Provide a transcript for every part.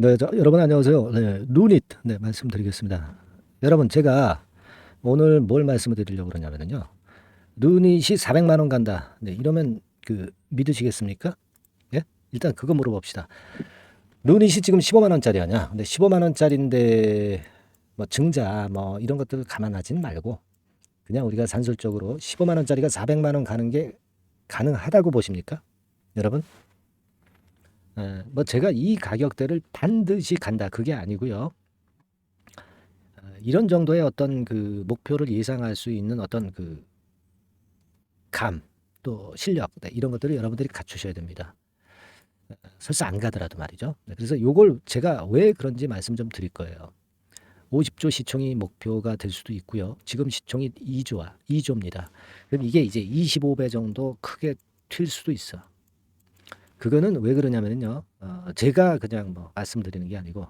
네, 여러분 안녕하세요. 네, 루닛 말씀드리겠습니다. 여러분 제가 오늘 뭘 말씀을 드리려고 그러냐면요. 루닛이 400만 원 간다. 네, 이러면 믿으시겠습니까? 예? 일단 그거 물어봅시다. 루닛이 지금 15만 원짜리 하냐? 근데 15만 원짜리인데 뭐 증자 뭐 이런 것들을 감안하진 말고 그냥 우리가 산술적으로 15만 원짜리가 400만 원 가는 게 가능하다고 보십니까? 여러분? 뭐 제가 이 가격대를 반드시 간다 그게 아니고요. 이런 정도의 어떤 그 목표를 예상할 수 있는 어떤 그 감, 또 실력, 이런 것들을 여러분들이 갖추셔야 됩니다. 설사 안 가더라도 말이죠. 그래서 요걸 제가 왜 그런지 말씀 좀 드릴 거예요. 50조 시총이 목표가 될 수도 있고요. 지금 시총이 2조입니다. 그럼 이게 이제 25배 정도 크게 튈 수도 있어. 그거는 왜 그러냐면요. 제가 그냥 뭐 말씀드리는 게 아니고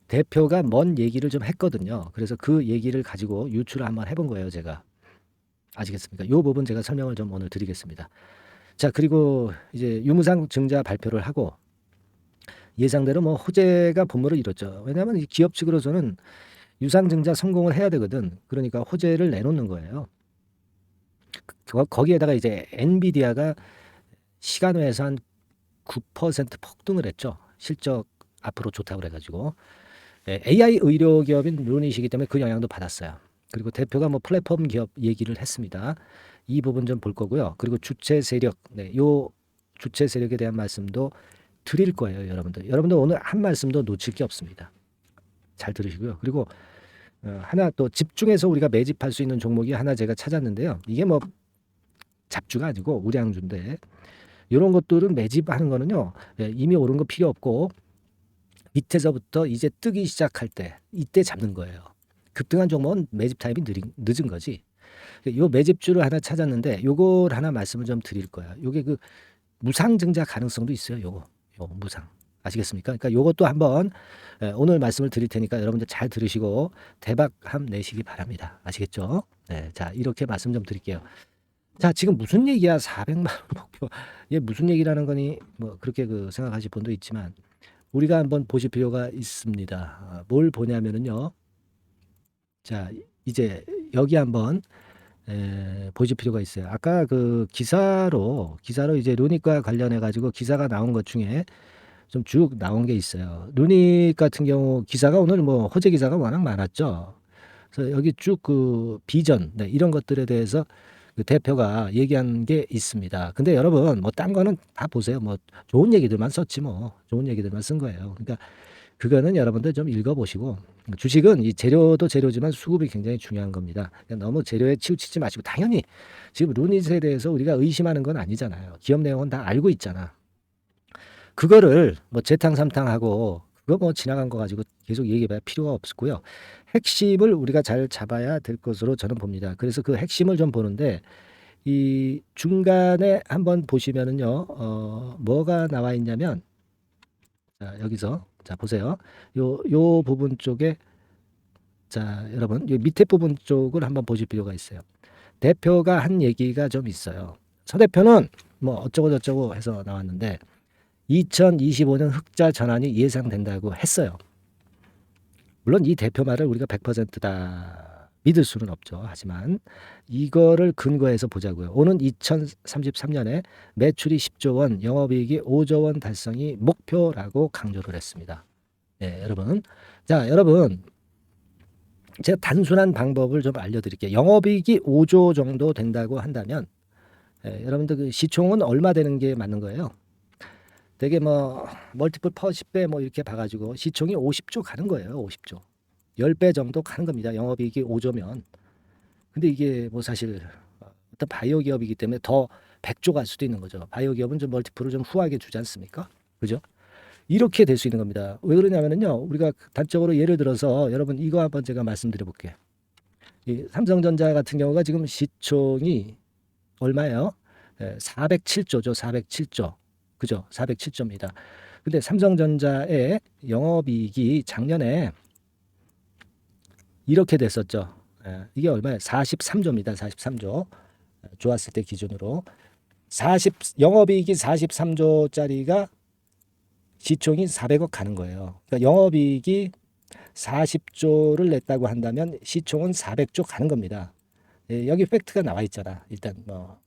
대표가 뭔 얘기를 좀 했거든요. 그래서 그 얘기를 가지고 유추를 한번 해본 거예요, 제가. 아시겠습니까? 요 부분 제가 설명을 좀 오늘 드리겠습니다. 자, 그리고 이제 유무상 증자 발표를 하고 예상대로 뭐 호재가 본물을 이뤘죠. 왜냐하면 이 기업 측으로서는 유상 증자 성공을 해야 되거든. 그러니까 호재를 내놓는 거예요. 거기에다가 이제 엔비디아가 시간외에서 한 9% 폭등을 했죠. 실적 앞으로 좋다고 그래가지고 AI 의료 기업인 루닛이기 때문에 그 영향도 받았어요. 그리고 대표가 뭐 플랫폼 기업 얘기를 했습니다. 이 부분 좀 볼 거고요. 그리고 주체 세력, 요 주체 세력에 대한 말씀도 드릴 거예요, 여러분들. 여러분들 오늘 한 말씀도 놓칠 게 없습니다. 잘 들으시고요. 그리고 하나 또 집중해서 우리가 매집할 수 있는 종목이 하나 제가 찾았는데요. 이게 뭐 잡주가 아니고 우량주인데 이런 것들은 매집하는 거는요. 이미 오른 거 필요 없고 밑에서부터 이제 뜨기 시작할 때 이때 잡는 거예요. 급등한 종목은 매집 타임이 늦은 거지. 요 매집주를 하나 찾았는데 요걸 하나 말씀을 좀 드릴 거야. 요게 그 무상 증자 가능성도 있어요. 요 무상. 아시겠습니까? 그러니까 요것도 한번 오늘 말씀을 드릴 테니까 여러분들 잘 들으시고 대박함 내시기 바랍니다. 아시겠죠? 네, 자 이렇게 말씀 좀 드릴게요. 자 지금 무슨 얘기야? 400만 원 목표. 얘 무슨 얘기라는 거니? 뭐 그렇게 그 생각하실 분도 있지만 우리가 한번 보실 필요가 있습니다. 뭘 보냐면은요. 자 이제 여기 한번 보실 필요가 있어요. 아까 그 기사로 이제 루닛과 관련해 가지고 기사가 나온 것 중에 좀 쭉 나온 게 있어요. 루닛 같은 경우 기사가 오늘 뭐 호재 기사가 워낙 많았죠. 그래서 여기 쭉 그 비전 이런 것들에 대해서 그 대표가 얘기한 게 있습니다. 근데 여러분 뭐 딴 거는 다 보세요. 뭐 좋은 얘기들만 썼지 뭐 좋은 얘기들만 쓴 거예요. 그러니까 그거는 여러분들 좀 읽어보시고 주식은 이 재료도 재료지만 수급이 굉장히 중요한 겁니다. 그러니까 너무 재료에 치우치지 마시고 당연히 지금 루닛에 대해서 우리가 의심하는 건 아니잖아요. 기업 내용은 다 알고 있잖아. 그거를 뭐 재탕 삼탕하고 그거 뭐 지나간 거 가지고 계속 얘기해봐야 필요가 없고요. 핵심을 우리가 잘 잡아야 될 것으로 저는 봅니다. 그래서 그 핵심을 좀 보는데 이 중간에 한번 보시면은요, 뭐가 나와 있냐면 자, 여기서 자 보세요. 요 부분 쪽에 자 여러분 요 밑에 부분 쪽을 한번 보실 필요가 있어요. 대표가 한 얘기가 좀 있어요. 서 대표는 뭐 어쩌고 저쩌고 해서 나왔는데 2025년 흑자 전환이 예상된다고 했어요. 물론 이 대표 말을 우리가 100%다 믿을 수는 없죠. 하지만 이거를 근거해서 보자고요. 오는 2033년에 매출이 10조 원, 영업이익이 5조 원 달성이 목표라고 강조를 했습니다. 네, 여러분. 자, 여러분. 제가 단순한 방법을 좀 알려드릴게요. 영업이익이 5조 정도 된다고 한다면 여러분들 그 시총은 얼마 되는 게 맞는 거예요? 되게 뭐 멀티플 퍼 10배 뭐 이렇게 봐가지고 시총이 50조 가는 거예요. 50조. 10배 정도 가는 겁니다. 영업이익이 5조면. 근데 이게 뭐 사실 어떤 바이오 기업이기 때문에 더 100조 갈 수도 있는 거죠. 바이오 기업은 좀 멀티플을 좀 후하게 주지 않습니까? 그죠? 이렇게 될 수 있는 겁니다. 왜 그러냐면요. 우리가 단적으로 예를 들어서 여러분 이거 한번 제가 말씀드려 볼게요. 이 삼성전자 같은 경우가 지금 시총이 얼마예요? 407조죠. 407조. 그죠? 407조입니다. 근데 삼성전자의 영업이익이 작년에 이렇게 됐었죠. 이게 얼마예요? 43조입니다. 43조. 좋았을 때 기준으로. 영업이익이 43조짜리가 시총이 400억 가는 거예요. 그러니까 영업이익이 40조를 냈다고 한다면 시총은 400조 가는 겁니다. 예, 여기 팩트가 나와 있잖아. 일단 뭐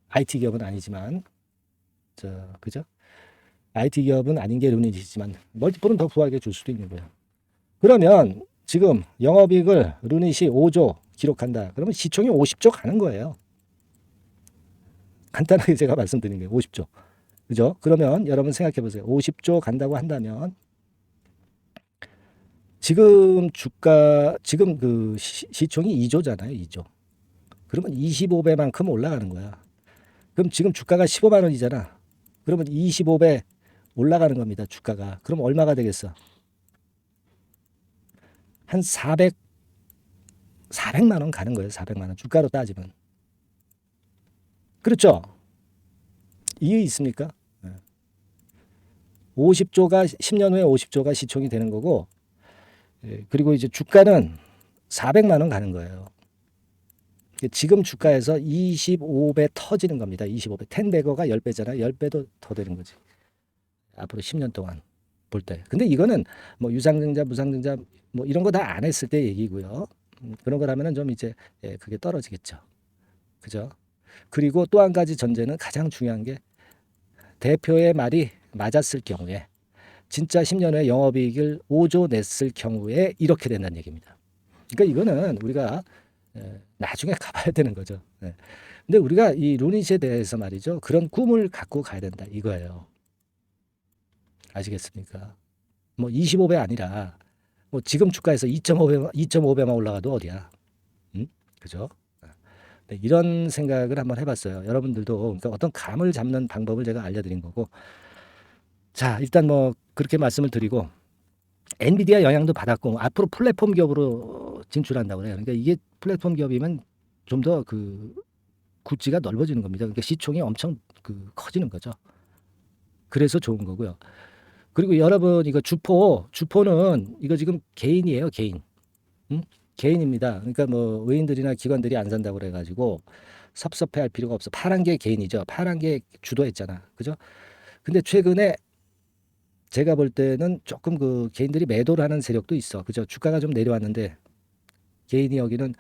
IT 기업은 아니지만 그죠? IT 기업은 아닌 게 루닛이지만 멀티플은 더 부하게 줄 수도 있는 거예요. 그러면 지금 영업이익을 루닛이 5조 기록한다. 그러면 시총이 50조 가는 거예요. 간단하게 제가 말씀드린 게 50조. 그죠? 그러면 여러분 생각해 보세요. 50조 간다고 한다면 지금 주가 지금 그 시총이 2조잖아요. 2조. 그러면 25배만큼 올라가는 거야. 그럼 지금 주가가 15만 원이잖아. 그러면 25배 올라가는 겁니다. 주가가. 그럼 얼마가 되겠어? 한 400만 원 가는 거예요. 400만 원. 주가로 따지면. 그렇죠? 이해 있습니까? 50조가 10년 후에 50조가 시총이 되는 거고, 그리고 이제 주가는 400만 원 가는 거예요. 지금 주가에서 25배 터지는 겁니다. 25배. 10배가 10배잖아요. 10배도 더 되는 거지. 앞으로 10년 동안 볼 때. 근데 이거는 뭐 유상증자, 무상증자 뭐 이런 거 다 안 했을 때 얘기고요. 그런 거라면은 좀 이제 그게 떨어지겠죠. 그죠? 그리고 또 한 가지 전제는 가장 중요한 게 대표의 말이 맞았을 경우에 진짜 10년 후에 영업이익을 5조 냈을 경우에 이렇게 된다는 얘기입니다. 그러니까 이거는 우리가 나중에 가봐야 되는 거죠. 근데 우리가 이 루닛에 대해서 말이죠. 그런 꿈을 갖고 가야 된다 이거예요. 아시겠습니까? 뭐 25배 아니라 뭐 지금 주가에서 2.5배만 올라가도 어디야? 응? 그죠? 네, 이런 생각을 한번 해봤어요. 여러분들도 그러니까 어떤 감을 잡는 방법을 제가 알려드린 거고. 자, 일단 뭐 그렇게 말씀을 드리고 엔비디아 영향도 받았고 앞으로 플랫폼 기업으로 진출한다고 그래요. 그러니까 이게 플랫폼 기업이면 좀 더 그 구찌가 넓어지는 겁니다. 그러니까 시총이 엄청 커지는 거죠. 그래서 좋은 거고요. 그리고 여러분 이거 주포는 이거 지금 개인이에요, 개인. 응? 개인입니다. 그러니까 뭐 의인들이나 기관들이 안 산다고 그래가지고 섭섭해할 필요가 없어. 파란 게 개인이죠. 파란 게 주도했잖아, 그죠? 근데 최근에 제가 볼 때는 조금 개인들이 매도를 하는 세력도 있어. 그죠? 주가가 좀 내려왔는데 개인이 여기는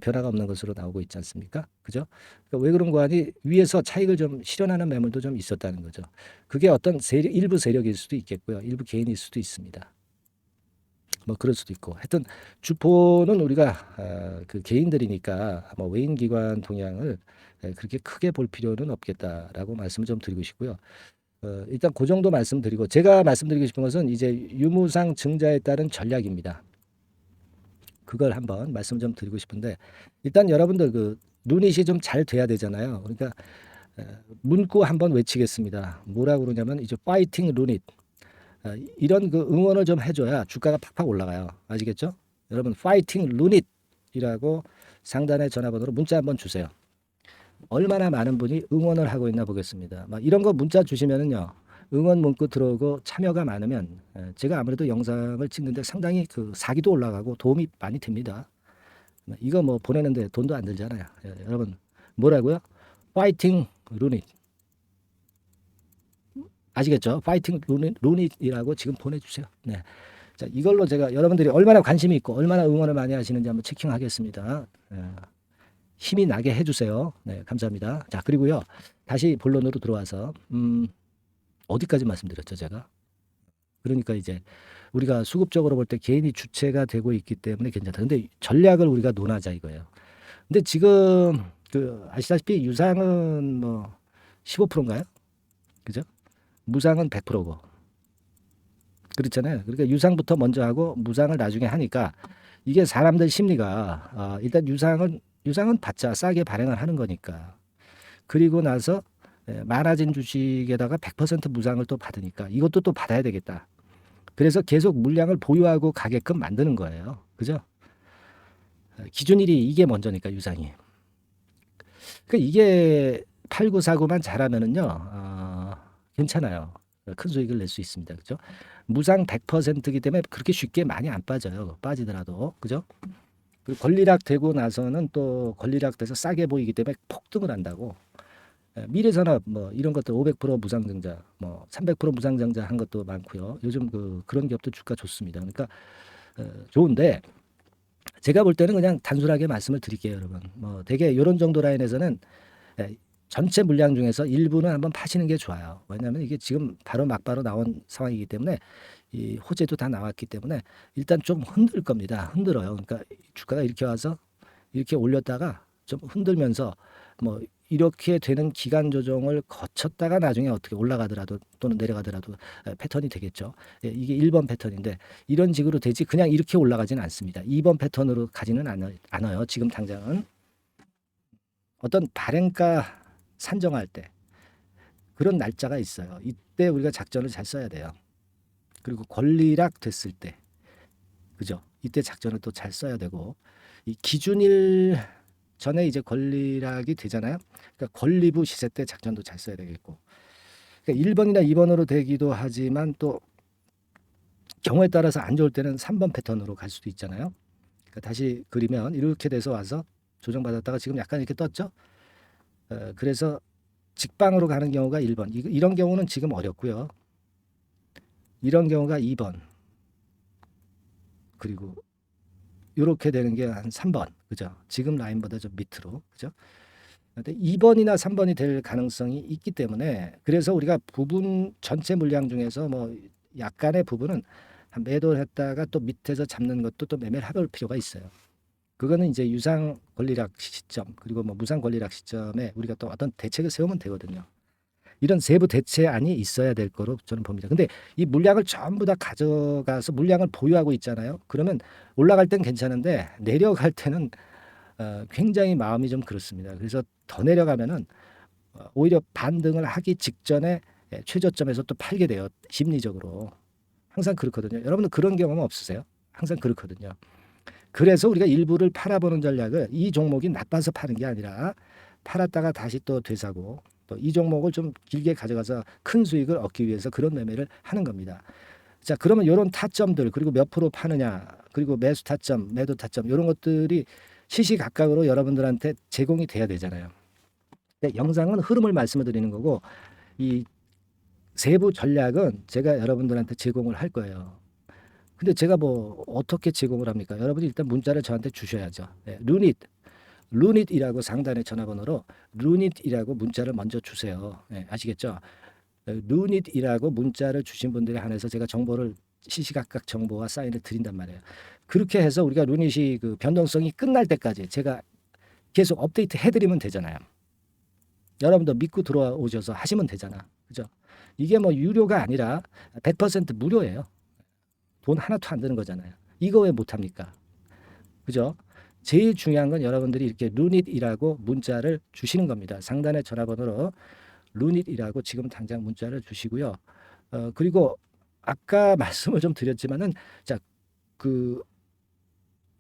변화가 없는 것으로 나오고 있지 않습니까? 그죠? 그러니까 왜 그런 거 하니 위에서 차익을 좀 실현하는 매물도 좀 있었다는 거죠. 그게 어떤 일부 세력일 수도 있겠고요. 일부 개인일 수도 있습니다. 뭐 그럴 수도 있고. 하여튼 주포는 우리가 그 개인들이니까 뭐 외인 기관 동향을 그렇게 크게 볼 필요는 없겠다라고 말씀을 좀 드리고 싶고요. 일단 그 정도 말씀드리고 제가 말씀드리고 싶은 것은 이제 유무상 증자에 따른 전략입니다. 그걸 한번 말씀 좀 드리고 싶은데 일단 여러분들 루닛이 좀 잘 돼야 되잖아요. 그러니까 문구 한번 외치겠습니다. 뭐라고 그러냐면 이제 파이팅 루닛 이런 응원을 좀 해줘야 주가가 팍팍 올라가요. 아시겠죠? 여러분 파이팅 루닛이라고 상단의 전화번호로 문자 한번 주세요. 얼마나 많은 분이 응원을 하고 있나 보겠습니다. 막 이런 거 문자 주시면은요. 응원 문구 들어오고 참여가 많으면 제가 아무래도 영상을 찍는데 상당히 사기도 올라가고 도움이 많이 됩니다. 이거 뭐 보내는데 돈도 안 들잖아요. 여러분 뭐라고요? 파이팅 루닛 아시겠죠? 파이팅 루닛이라고 지금 보내주세요. 네. 자 이걸로 제가 여러분들이 얼마나 관심이 있고 얼마나 응원을 많이 하시는지 한번 체킹하겠습니다. 힘이 나게 해주세요. 네, 감사합니다. 자, 그리고요. 다시 본론으로 들어와서 어디까지 말씀드렸죠, 제가? 그러니까 이제 우리가 수급적으로 볼 때 개인이 주체가 되고 있기 때문에 괜찮다. 근데 전략을 우리가 논하자 이거예요. 근데 지금 아시다시피 유상은 뭐 15%인가요? 그죠? 무상은 100%고. 그렇잖아요. 그러니까 유상부터 먼저 하고 무상을 나중에 하니까 이게 사람들 심리가 일단 유상은 받자 싸게 발행을 하는 거니까. 그리고 나서 많아진 주식에다가 100% 무상을 또 받으니까 이것도 또 받아야 되겠다. 그래서 계속 물량을 보유하고 가게끔 만드는 거예요. 그죠? 기준일이 이게 먼저니까 유상이. 그러니까 이게 8949만 잘하면은요. 괜찮아요. 큰 수익을 낼 수 있습니다. 그죠? 무상 100%이기 때문에 그렇게 쉽게 많이 안 빠져요. 빠지더라도. 그죠? 그리고 권리락 되고 나서는 또 권리락 돼서 싸게 보이기 때문에 폭등을 한다고. 미래산업 뭐 이런 것들 500% 무상증자, 뭐 300% 무상증자 한 것도 많고요. 요즘 그런 기업도 주가 좋습니다. 그러니까 좋은데 제가 볼 때는 그냥 단순하게 말씀을 드릴게요, 여러분. 뭐 되게 이런 정도 라인에서는 전체 물량 중에서 일부는 한번 파시는 게 좋아요. 왜냐하면 이게 지금 바로 막바로 나온 상황이기 때문에 이 호재도 다 나왔기 때문에 일단 좀 흔들 겁니다. 흔들어요. 그러니까 주가가 이렇게 와서 이렇게 올렸다가 좀 흔들면서 뭐 이렇게 되는 기간 조정을 거쳤다가 나중에 어떻게 올라가더라도 또는 내려가더라도 패턴이 되겠죠. 이게 1번 패턴인데 이런 식으로 되지 그냥 이렇게 올라가지는 않습니다. 2번 패턴으로 가지는 않아요. 지금 당장은 어떤 발행가 산정할 때 그런 날짜가 있어요. 이때 우리가 작전을 잘 써야 돼요. 그리고 권리락 됐을 때 그죠? 이때 작전을 또 잘 써야 되고 이 기준일 전에 이제 권리락이 되잖아요. 그러니까 권리부 시세 때 작전도 잘 써야 되겠고. 그러니까 1번이나 2번으로 되기도 하지만 또 경우에 따라서 안 좋을 때는 3번 패턴으로 갈 수도 있잖아요. 그러니까 다시 그리면 이렇게 돼서 와서 조정받았다가 지금 약간 이렇게 떴죠. 그래서 직방으로 가는 경우가 1번. 이런 경우는 지금 어렵고요. 이런 경우가 2번. 그리고 이렇게 되는 게 한 3번. 그죠? 지금 라인보다 좀 밑으로. 그죠? 근데 2번이나 3번이 될 가능성이 있기 때문에 그래서 우리가 부분 전체 물량 중에서 뭐 약간의 부분은 매도를 했다가 또 밑에서 잡는 것도 또 매매를 해볼 필요가 있어요. 그거는 이제 유상 권리락 시점 그리고 뭐 무상 권리락 시점에 우리가 또 어떤 대책을 세우면 되거든요. 이런 세부 대체안이 있어야 될 거로 저는 봅니다. 근데 이 물량을 전부 다 가져가서 물량을 보유하고 있잖아요. 그러면 올라갈 땐 괜찮은데 내려갈 때는 굉장히 마음이 좀 그렇습니다. 그래서 더 내려가면은 오히려 반등을 하기 직전에 최저점에서 또 팔게 돼요. 심리적으로. 항상 그렇거든요. 여러분들 그런 경험은 없으세요? 항상 그렇거든요. 그래서 우리가 일부를 팔아보는 전략을 이 종목이 나빠서 파는 게 아니라 팔았다가 다시 또 되사고 또 이 종목을 좀 길게 가져가서 큰 수익을 얻기 위해서 그런 매매를 하는 겁니다. 자, 그러면 이런 타점들 그리고 몇 프로 파느냐 그리고 매수 타점, 매도 타점 이런 것들이 시시각각으로 여러분들한테 제공이 돼야 되잖아요. 근데 영상은 흐름을 말씀을 드리는 거고 이 세부 전략은 제가 여러분들한테 제공을 할 거예요. 근데 제가 뭐 어떻게 제공을 합니까? 여러분이 일단 문자를 저한테 주셔야죠. 네, 루닛이라고 상단의 전화번호로 루닛이라고 문자를 먼저 주세요. 네, 아시겠죠? 루닛이라고 문자를 주신 분들에 한해서 제가 정보를 시시각각 정보와 사인을 드린단 말이에요. 그렇게 해서 우리가 루닛이 그 변동성이 끝날 때까지 제가 계속 업데이트 해드리면 되잖아요. 여러분도 믿고 들어오셔서 하시면 되잖아. 그죠? 이게 뭐 유료가 아니라 100% 무료예요. 돈 하나도 안 드는 거잖아요. 이거 왜 못합니까? 그죠? 제일 중요한 건 여러분들이 이렇게 루닛이라고 문자를 주시는 겁니다. 상단의 전화번호로 루닛이라고 지금 당장 문자를 주시고요. 그리고 아까 말씀을 좀 드렸지만은 자,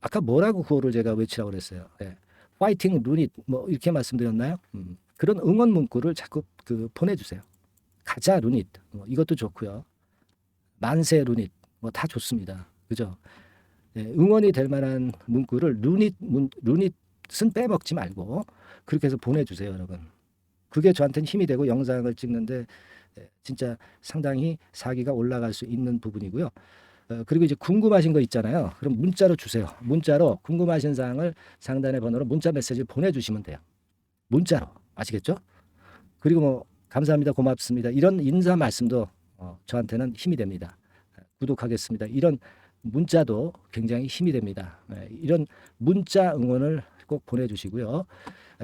아까 뭐라고 구호를 제가 외치라고 그랬어요. 네. 파이팅 루닛 뭐 이렇게 말씀드렸나요? 그런 응원 문구를 자꾸 보내주세요. 가자 루닛 뭐 이것도 좋고요. 만세 루닛 뭐 다 좋습니다. 그죠? 네, 응원이 될 만한 문구를 루닛은 빼먹지 말고 그렇게 해서 보내주세요, 여러분. 그게 저한테는 힘이 되고 영상을 찍는데 진짜 상당히 사기가 올라갈 수 있는 부분이고요. 그리고 이제 궁금하신 거 있잖아요. 그럼 문자로 주세요. 문자로 궁금하신 사항을 상단의 번호로 문자 메시지를 보내주시면 돼요. 문자로 아시겠죠? 그리고 뭐 감사합니다, 고맙습니다. 이런 인사 말씀도 저한테는 힘이 됩니다. 구독하겠습니다. 이런 문자도 굉장히 힘이 됩니다. 이런 문자 응원을 꼭 보내주시고요.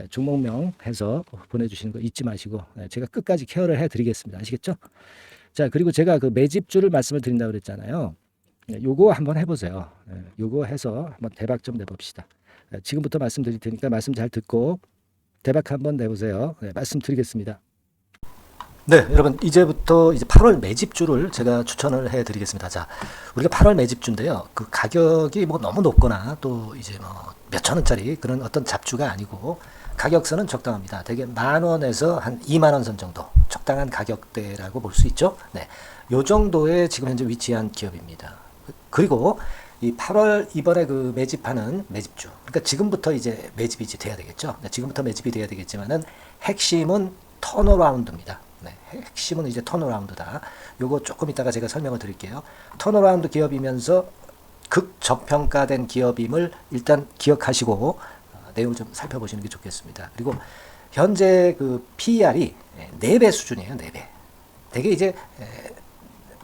종목명 해서 보내주시는 거 잊지 마시고 제가 끝까지 케어를 해드리겠습니다. 아시겠죠? 자, 그리고 제가 그 매집주를 말씀을 드린다고 그랬잖아요. 요거 한번 해보세요. 요거 해서 한번 대박 좀 내봅시다. 지금부터 말씀드릴 테니까 말씀 잘 듣고 대박 한번 내보세요. 말씀드리겠습니다. 네, 여러분 이제부터 이제 8월 매집주를 제가 추천을 해드리겠습니다. 자, 우리가 8월 매집주인데요. 그 가격이 뭐 너무 높거나 또 이제 뭐 몇천 원짜리 그런 어떤 잡주가 아니고 가격선은 적당합니다. 대개 10,000원에서 한 20,000원 선 정도 적당한 가격대라고 볼 수 있죠. 네, 요 정도에 지금 현재 위치한 기업입니다. 그리고 이 8월 이번에 그 매집하는 매집주, 그러니까 지금부터 이제 매집이 돼야 되겠죠. 네, 지금부터 매집이 돼야 되겠지만은 핵심은 턴어라운드입니다. 네, 핵심은 이제 턴어라운드다. 요거 조금 이따가 제가 설명을 드릴게요. 턴어라운드 기업이면서 극저평가된 기업임을 일단 기억하시고 내용을 좀 살펴보시는 게 좋겠습니다. 그리고 현재 그 PER이 4배 수준이에요. 4배. 되게 이제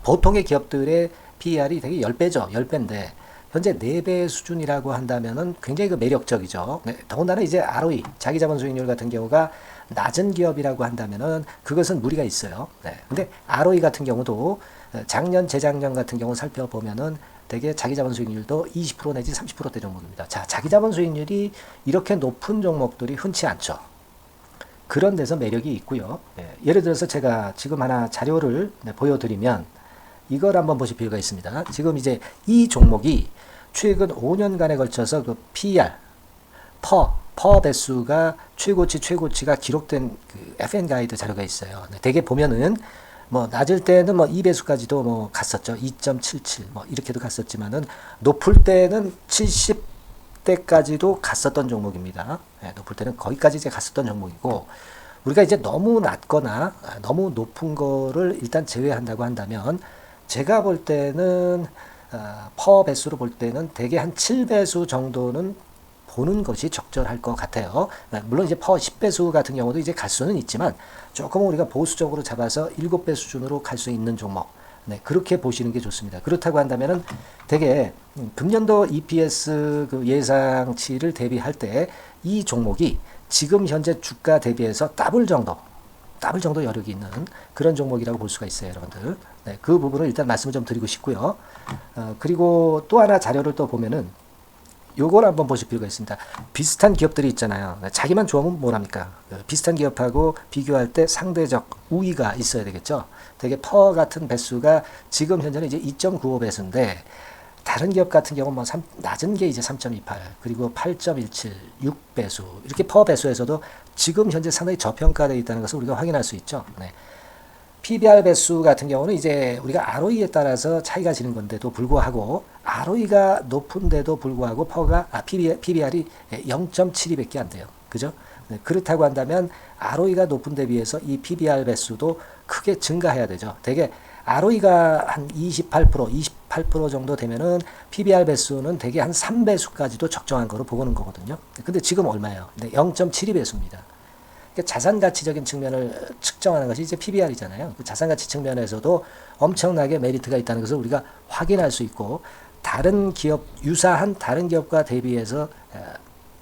보통의 기업들의 PER이 되게 10배죠. 10배인데 현재 4배 수준이라고 한다면은 굉장히 그 매력적이죠. 네, 더군다나 이제 ROE, 자기자본 수익률 같은 경우가 낮은 기업이라고 한다면은 그것은 무리가 있어요. 네. 근데 ROE 같은 경우도 작년, 재작년 같은 경우 살펴보면은 되게 자기자본 수익률도 20% 내지 30%대 종목입니다. 자, 자기자본 수익률이 이렇게 높은 종목들이 흔치 않죠. 그런 데서 매력이 있고요. 예를 들어서 제가 지금 하나 자료를 보여드리면 이걸 한번 보실 필요가 있습니다. 지금 이제 이 종목이 최근 5년간에 걸쳐서 그 PER, 퍼 배수가 최고치가 기록된 그 FN 가이드 자료가 있어요. 대개 보면은 뭐 낮을 때는 뭐 2배수까지도 뭐 갔었죠. 2.77 뭐 이렇게도 갔었지만은 높을 때는 70대까지도 갔었던 종목입니다. 높을 때는 거기까지 이제 갔었던 종목이고 우리가 이제 너무 낮거나 너무 높은 거를 일단 제외한다고 한다면 제가 볼 때는 퍼 배수로 볼 때는 대개 한 7배수 정도는 보는 것이 적절할 것 같아요. 물론 이제 퍼 10배수 같은 경우도 이제 갈 수는 있지만 조금 우리가 보수적으로 잡아서 7배 수준으로 갈 수 있는 종목. 네, 그렇게 보시는 게 좋습니다. 그렇다고 한다면은 되게 금년도 EPS 그 예상치를 대비할 때 이 종목이 지금 현재 주가 대비해서 더블 정도 여력이 있는 그런 종목이라고 볼 수가 있어요, 여러분들. 네, 그 부분을 일단 말씀을 좀 드리고 싶고요. 그리고 또 하나 자료를 또 보면은 요걸 한번 보실 필요가 있습니다. 비슷한 기업들이 있잖아요. 자기만 좋으면 뭐랍니까? 비슷한 기업하고 비교할 때 상대적 우위가 있어야 되겠죠. 되게 퍼 같은 배수가 지금 현재는 이제 2.95배수인데 다른 기업 같은 경우는 뭐 낮은 게 이제 3.28 그리고 8.17 6배수 이렇게 퍼 배수에서도 지금 현재 상당히 저평가되어 있다는 것을 우리가 확인할 수 있죠. 네. PBR 배수 같은 경우는 이제 우리가 ROE에 따라서 차이가 지는 건데도 불구하고 ROE가 높은데도 불구하고 PBR이 0.72밖에 안 돼요. 그죠? 네, 그렇다고 한다면 ROE가 높은 데 비해서 이 PBR 배수도 크게 증가해야 되죠. 되게 ROE가 한 28% 정도 되면은 PBR 배수는 되게 한 3배수까지도 적정한 거로 보고는 거거든요. 근데 지금 얼마예요? 네, 0.72배수입니다. 자산 가치적인 측면을 측정하는 것이 이제 PBR이잖아요. 그 자산 가치 측면에서도 엄청나게 메리트가 있다는 것을 우리가 확인할 수 있고 다른 기업 유사한 다른 기업과 대비해서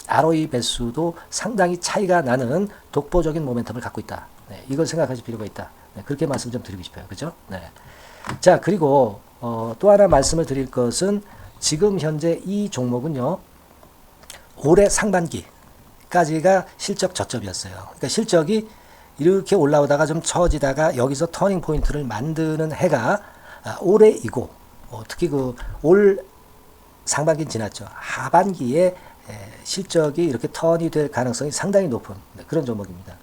ROE 배수도 상당히 차이가 나는 독보적인 모멘텀을 갖고 있다. 네, 이걸 생각하실 필요가 있다. 네, 그렇게 말씀 좀 드리고 싶어요. 그죠? 네. 자, 그리고 또 하나 말씀을 드릴 것은 지금 현재 이 종목은요. 올해 상반기까지가 실적 저점이었어요. 그러니까 실적이 이렇게 올라오다가 좀 처지다가 여기서 터닝 포인트를 만드는 해가 올해이고 특히 그 올 상반기는 지났죠. 하반기에 실적이 이렇게 턴이 될 가능성이 상당히 높은 그런 종목입니다.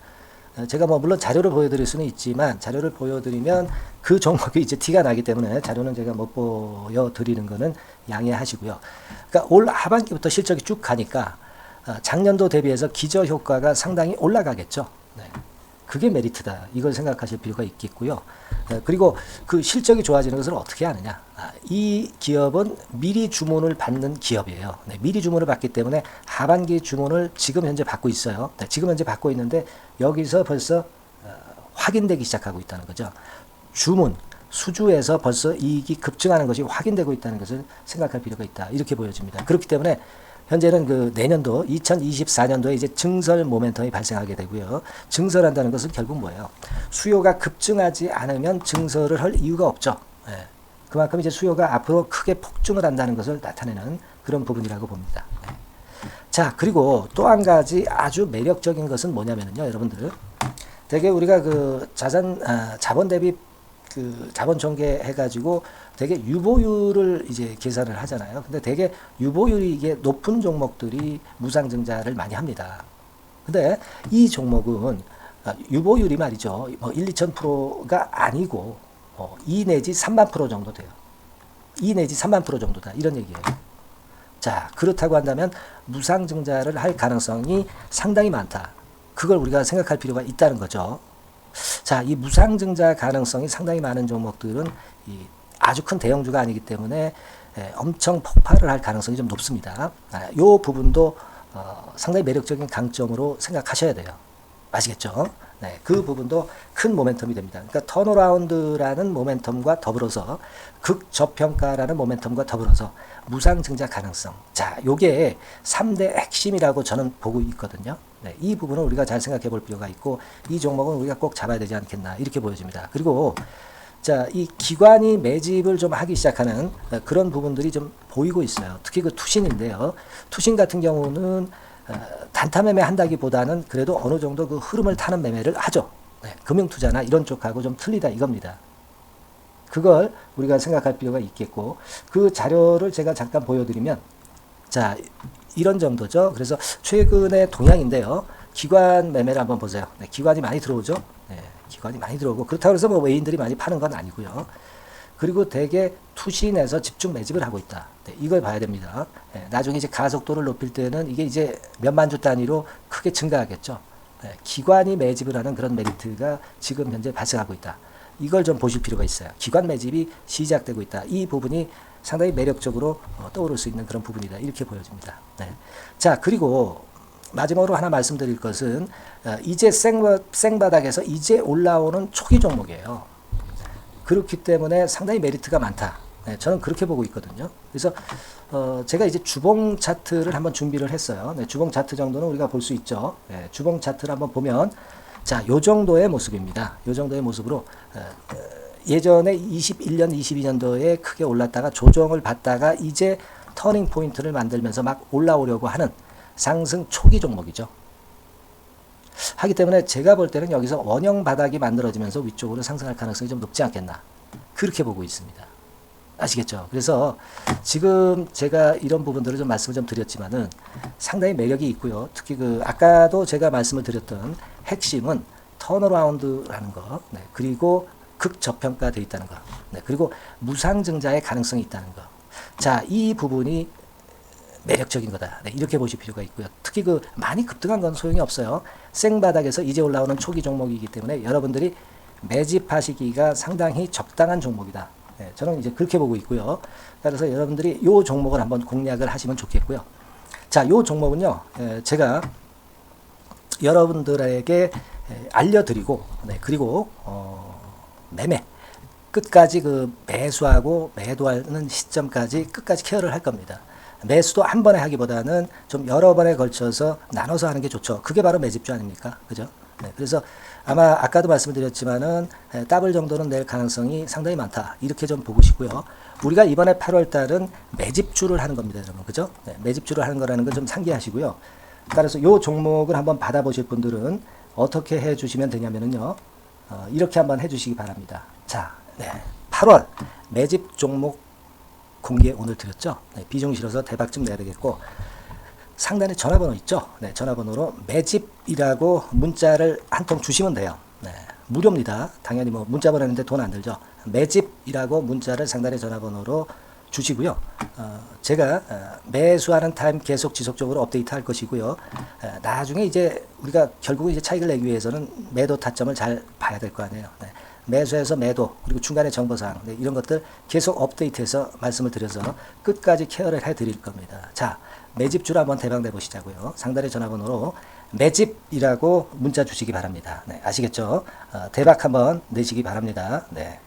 제가 뭐 물론 자료를 보여드릴 수는 있지만 자료를 보여드리면 그 종목이 이제 티가 나기 때문에 자료는 제가 못 보여드리는 거는 양해하시고요. 그러니까 올 하반기부터 실적이 쭉 가니까 작년도 대비해서 기저 효과가 상당히 올라가겠죠. 네. 그게 메리트다. 이걸 생각하실 필요가 있겠고요. 그리고 그 실적이 좋아지는 것을 어떻게 아느냐. 이 기업은 미리 주문을 받는 기업이에요. 네, 미리 주문을 받기 때문에 하반기 주문을 지금 현재 받고 있어요. 네, 지금 현재 받고 있는데 여기서 벌써 확인되기 시작하고 있다는 거죠. 주문, 수주에서 벌써 이익이 급증하는 것이 확인되고 있다는 것을 생각할 필요가 있다. 이렇게 보여집니다. 그렇기 때문에 현재는 그 내년도 2024년도에 이제 증설 모멘텀이 발생하게 되고요. 증설한다는 것은 결국 뭐예요? 수요가 급증하지 않으면 증설을 할 이유가 없죠. 예. 그만큼 이제 수요가 앞으로 크게 폭증을 한다는 것을 나타내는 그런 부분이라고 봅니다. 예. 자, 그리고 또 한 가지 아주 매력적인 것은 뭐냐면요, 여러분들. 되게 우리가 그 자본 대비 그 자본 전개해가지고 되게 유보율을 이제 계산을 하잖아요. 근데 되게 유보율이 이게 높은 종목들이 무상증자를 많이 합니다. 근데 이 종목은 유보율이 말이죠. 뭐 1, 2,000%가 아니고 2 내지 3만 프로 정도 돼요. 2 내지 3만 프로 정도다. 이런 얘기예요. 자, 그렇다고 한다면 무상증자를 할 가능성이 상당히 많다. 그걸 우리가 생각할 필요가 있다는 거죠. 자, 이 무상증자 가능성이 상당히 많은 종목들은 이 아주 큰 대형주가 아니기 때문에 엄청 폭발을 할 가능성이 좀 높습니다. 이 부분도 상당히 매력적인 강점으로 생각하셔야 돼요. 아시겠죠? 네, 그 부분도 큰 모멘텀이 됩니다. 그러니까 턴어라운드라는 모멘텀과 더불어서 극저평가라는 모멘텀과 더불어서 무상증자 가능성. 자, 요게 3대 핵심이라고 저는 보고 있거든요. 네, 이 부분은 우리가 잘 생각해 볼 필요가 있고 이 종목은 우리가 꼭 잡아야 되지 않겠나 이렇게 보여집니다. 그리고 자, 이 기관이 매집을 좀 하기 시작하는 그런 부분들이 좀 보이고 있어요. 특히 그 투신인데요. 투신 같은 경우는 단타 매매 한다기보다는 그래도 어느 정도 그 흐름을 타는 매매를 하죠. 네, 금융투자나 이런 쪽하고 좀 틀리다 이겁니다. 그걸 우리가 생각할 필요가 있겠고 그 자료를 제가 잠깐 보여드리면 자, 이런 정도죠. 그래서 최근의 동향인데요. 기관 매매를 한번 보세요. 네, 기관이 많이 들어오죠. 네, 기관이 많이 들어오고 그렇다고 해서 뭐 외인들이 많이 파는 건 아니고요. 그리고 대개 투신에서 집중 매집을 하고 있다. 네, 이걸 봐야 됩니다. 네, 나중에 이제 가속도를 높일 때는 이게 이제 몇만 주 단위로 크게 증가하겠죠. 네, 기관이 매집을 하는 그런 메리트가 지금 현재 발생하고 있다. 이걸 좀 보실 필요가 있어요. 기관 매집이 시작되고 있다. 이 부분이 상당히 매력적으로 떠오를 수 있는 그런 부분이다. 이렇게 보여집니다. 네. 자, 그리고 마지막으로 하나 말씀드릴 것은 이제 생바닥에서 이제 올라오는 초기 종목이에요. 그렇기 때문에 상당히 메리트가 많다. 네, 저는 그렇게 보고 있거든요. 그래서 제가 이제 주봉 차트를 한번 준비를 했어요. 네, 주봉 차트 정도는 우리가 볼 수 있죠. 네, 주봉 차트를 한번 보면 자, 요 정도의 모습입니다. 요 정도의 모습으로 예전에 21년, 22년도에 크게 올랐다가 조정을 받다가 이제 터닝 포인트를 만들면서 막 올라오려고 하는 상승 초기 종목이죠. 하기 때문에 제가 볼 때는 여기서 원형 바닥이 만들어지면서 위쪽으로 상승할 가능성이 좀 높지 않겠나. 그렇게 보고 있습니다. 아시겠죠? 그래서 지금 제가 이런 부분들을 좀 말씀을 좀 드렸지만은 상당히 매력이 있고요. 특히 그 아까도 제가 말씀을 드렸던 핵심은 턴어라운드라는 거, 네, 그리고 극저평가되어 있다는 거, 네, 그리고 무상증자의 가능성이 있다는 거. 자, 이 부분이 매력적인 거다. 네, 이렇게 보실 필요가 있고요. 특히 그 많이 급등한 건 소용이 없어요. 생바닥에서 이제 올라오는 초기 종목이기 때문에 여러분들이 매집하시기가 상당히 적당한 종목이다. 네, 저는 이제 그렇게 보고 있고요. 따라서 여러분들이 이 종목을 한번 공략을 하시면 좋겠고요. 자, 이 종목은요, 제가 여러분들에게 알려드리고, 네, 그리고 매매 끝까지 그 매수하고 매도하는 시점까지 끝까지 케어를 할 겁니다. 매수도 한 번에 하기보다는 좀 여러 번에 걸쳐서 나눠서 하는 게 좋죠. 그게 바로 매집주 아닙니까? 그죠? 네, 그래서 아마 아까도 말씀드렸지만은 더블 정도는 낼 가능성이 상당히 많다. 이렇게 좀 보시고요. 우리가 이번에 8월 달은 매집주를 하는 겁니다, 여러분. 그죠? 네, 매집주를 하는 거라는 걸 좀 상기하시고요. 따라서 이 종목을 한번 받아보실 분들은 어떻게 해 주시면 되냐면요. 이렇게 한번 해 주시기 바랍니다. 자, 네, 8월 매집 종목 공개 오늘 드렸죠. 네, 비중 실어서 대박 좀 내야 되겠고 상단에 전화번호 있죠. 네, 전화번호로 매집이라고 문자를 한 통 주시면 돼요. 네, 무료입니다. 당연히 뭐 문자 보내는데 돈 안 들죠. 매집이라고 문자를 상단에 전화번호로 주시고요. 제가 매수하는 타임 계속 지속적으로 업데이트 할 것이고요. 나중에 이제 우리가 결국 이제 차익을 내기 위해서는 매도 타점을 잘 봐야 될 거 아니에요. 네. 매수해서 매도 그리고 중간에 정보사항, 네, 이런 것들 계속 업데이트해서 말씀을 드려서 끝까지 케어를 해드릴 겁니다. 자, 매집주를 한번 대박 내보시자고요. 상단의 전화번호로 매집이라고 문자 주시기 바랍니다. 네, 아시겠죠? 대박 한번 내시기 바랍니다. 네.